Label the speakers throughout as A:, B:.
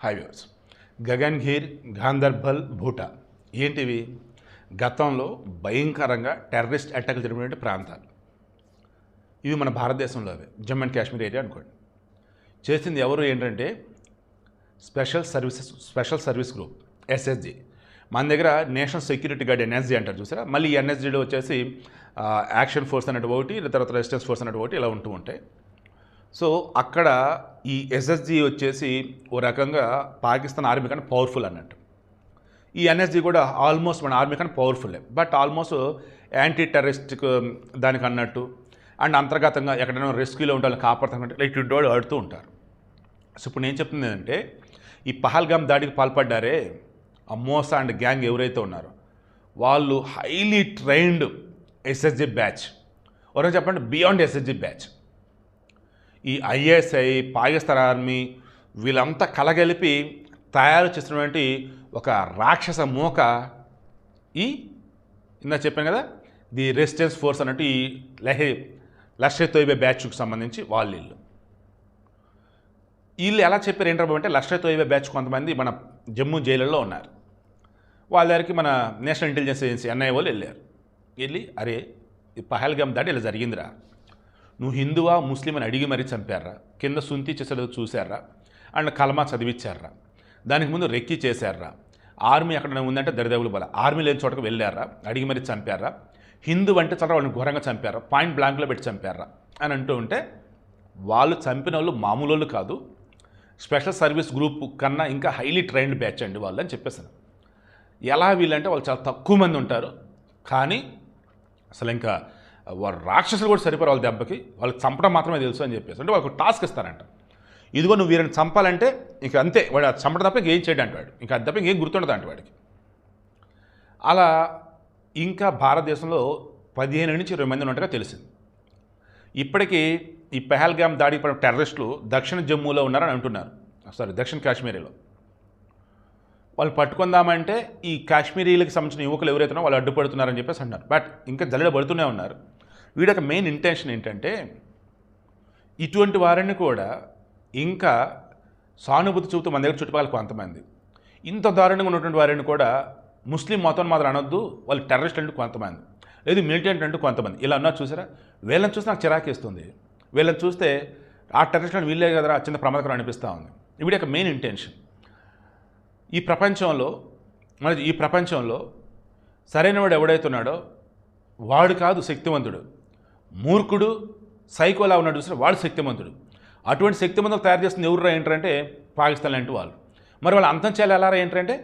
A: Hi viewers. Gagangir, Ganderbal, Bhuta ఏంటివి? గతంలో భయంకరంగా టెర్రరిస్ట్ అటాక్లు జరిగినటువంటి ప్రాంతాలు. ఇవి మన భారతదేశంలో అవే. జమ్మూ అండ్ కాశ్మీర్ ఏరియా అనుకోండి. చేసింది ఎవరు ఏంటంటే స్పెషల్ సర్వీస్ గ్రూప్ ఎస్ఎస్జి. మన దగ్గర నేషనల్ సెక్యూరిటీ గార్డ్ ఎన్ఎస్జి అంటారు చూసారా. మళ్ళీ ఈ ఎన్ఎస్జిలో వచ్చేసి యాక్షన్ ఫోర్స్ అన్నట్టు ఒకటి, తర్వాత రెసిస్టెన్స్ ఫోర్స్ అన్నట్టు ఒకటి ఇలా ఉంటూ ఉంటాయి. సో అక్కడ ఈ ఎస్ఎస్జి వచ్చేసి ఓ రకంగా పాకిస్తాన్ ఆర్మీ కన్నా పవర్ఫుల్ అన్నట్టు. ఈ ఎన్ఎస్జి కూడా ఆల్మోస్ట్ మన ఆర్మీ కన్నా పవర్ఫుల్లే, బట్ ఆల్మోస్ట్ యాంటీ టెర్రరిస్ట్ దానికి అన్నట్టు. అండ్ అంతర్గతంగా ఎక్కడైనా రెస్క్యూలో ఉండాలని కాపాడుతానంటే ఇటువంటి వాళ్ళు ఆడుతూ ఉంటారు. సో ఇప్పుడు నేను చెప్తుంది ఏంటంటే ఈ పహల్గామ్ దాడికి పాల్పడ్డారే ఆ మోసా అండ్ గ్యాంగ్ ఎవరైతే ఉన్నారో వాళ్ళు హైలీ ట్రైన్డ్ ఎస్ఎస్జి బ్యాచ్. ఎవరైనా చెప్పండి, బియాండ్ ఎస్ఎస్జి బ్యాచ్. ఈ ఐఎస్ఐ, పాకిస్తాన్ ఆర్మీ వీళ్ళంతా కలగలిపి తయారు చేసినటువంటి ఒక రాక్షస మూక ఈ ఇందా చెప్పాను కదా, ది రెసిస్టెన్స్ ఫోర్స్ అన్నట్టు ఈ లష్కర్ తోయిబా బ్యాచ్కు సంబంధించి వీళ్ళు ఎలా చెప్పారు ఏంటంటే లష్కర్ తోయిబా బ్యాచ్ కొంతమంది మన జమ్మూ జైలులో ఉన్నారు. వాళ్ళ దగ్గరికి మన నేషనల్ ఇంటెలిజెన్స్ ఏజెన్సీ ఎన్ఐ వాళ్ళు వెళ్ళి అరే ఈ పహల్గామ్ దాడి ఇలా జరిగిందిరా, నువ్వు హిందువా ముస్లిం అని అడిగి మరీ చంపారా, కింద సుంతి చేసేది చూశారా, అండ్ కలమా చదివించారా, దానికి ముందు రెక్కి చేశారా, ఆర్మీ ఎక్కడ ఉందంటే దరిదాపులు బల ఆర్మీ లేని చోటకు వెళ్ళారా, అడిగి మరీ చంపారా, హిందూ అంటే చాలా వాళ్ళని ఘోరంగా చంపారా, పాయింట్ బ్లాంక్లో పెట్టి చంపారా అని అంటూ ఉంటే వాళ్ళు చంపిన వాళ్ళు మామూలు వాళ్ళు కాదు, స్పెషల్ సర్వీస్ గ్రూప్ కన్నా ఇంకా హైలీ ట్రైన్డ్ బ్యాచ్ అండి వాళ్ళు అని చెప్పేసాను. ఎలా వీళ్ళంటే వాళ్ళు చాలా తక్కువ మంది ఉంటారు, కానీ అసలు ఇంకా వారు రాక్షసులు కూడా సరిపోరు వాళ్ళ దెబ్బకి, వాళ్ళకి చంపడం మాత్రమే తెలుసు అని చెప్పేసి. అంటే వాళ్ళకు టాస్క్ ఇస్తారంట, ఇదిగో నువ్వు వీరిని చంపాలంటే ఇంక అంతే, వాడు చంపడం తప్ప ఇంకేం చేయడం అంటాడు, ఇంకా అది తప్ప ఇంకేం గుర్తుండదు అంట వాడికి. అలా ఇంకా భారతదేశంలో 15 నుంచి 20 మంది ఉన్నట్టుగా తెలిసింది. ఇప్పటికీ ఈ పహల్గామ్ దాడి పడిన టెర్రరిస్టులు దక్షిణ జమ్మూలో ఉన్నారని అంటున్నారు, దక్షిణ కాశ్మీరీలో. వాళ్ళు పట్టుకుందామంటే ఈ కాశ్మీరీలకు సంబంధించిన యువకులు ఎవరైతే వాళ్ళు అడ్డుపడుతున్నారని చెప్పేసి అంటున్నారు. బట్ ఇంకా జల్లెడ పడుతూనే ఉన్నారు. వీడి యొక్క మెయిన్ ఇంటెన్షన్ ఏంటంటే ఇటువంటి వారిని కూడా ఇంకా సానుభూతి చూపుతూ మన దగ్గర చుట్టుపక్కల కొంతమంది ఇంత దారుణంగా ఉన్నటువంటి వారిని కూడా ముస్లిం మతం మాత్రం అనొద్దు, వాళ్ళు టెర్రరిస్ట్ అంటూ కొంతమంది, లేదు మిలిటెంట్ అంటూ కొంతమంది ఇలా ఉన్నారు చూసారా. వీళ్ళని చూసి నాకు చిరాకేస్తుంది. వీళ్ళని చూస్తే ఆ టెర్రరిస్ట్ అని వీళ్ళే కదరా చిన్న ప్రమాదకరం అనిపిస్తూ ఉంది. వీడి యొక్క మెయిన్ ఇంటెన్షన్ ఈ ప్రపంచంలో సరైనవాడు ఎవడైతున్నాడో వాడు కాదు శక్తివంతుడు, మూర్ఖుడు సైకోలా ఉన్నాడు చూసారా వాడు శక్తివంతుడు. అటువంటి శక్తివంతులు తయారు చేస్తుంది ఎవరు ఏంటంటే పాకిస్తాన్ లాంటి వాళ్ళు. మరి వాళ్ళు అంతం చేయాలి ఎలా ఏంటంటే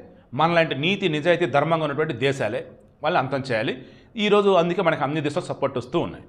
A: మనలాంటి నీతి నిజాయితీ ధర్మంగా ఉన్నటువంటి దేశాలే వాళ్ళు అంతం చేయాలి. ఈరోజు అందుకే మనకు అన్ని దేశాలు సపోర్ట్ వస్తూ ఉన్నాయి.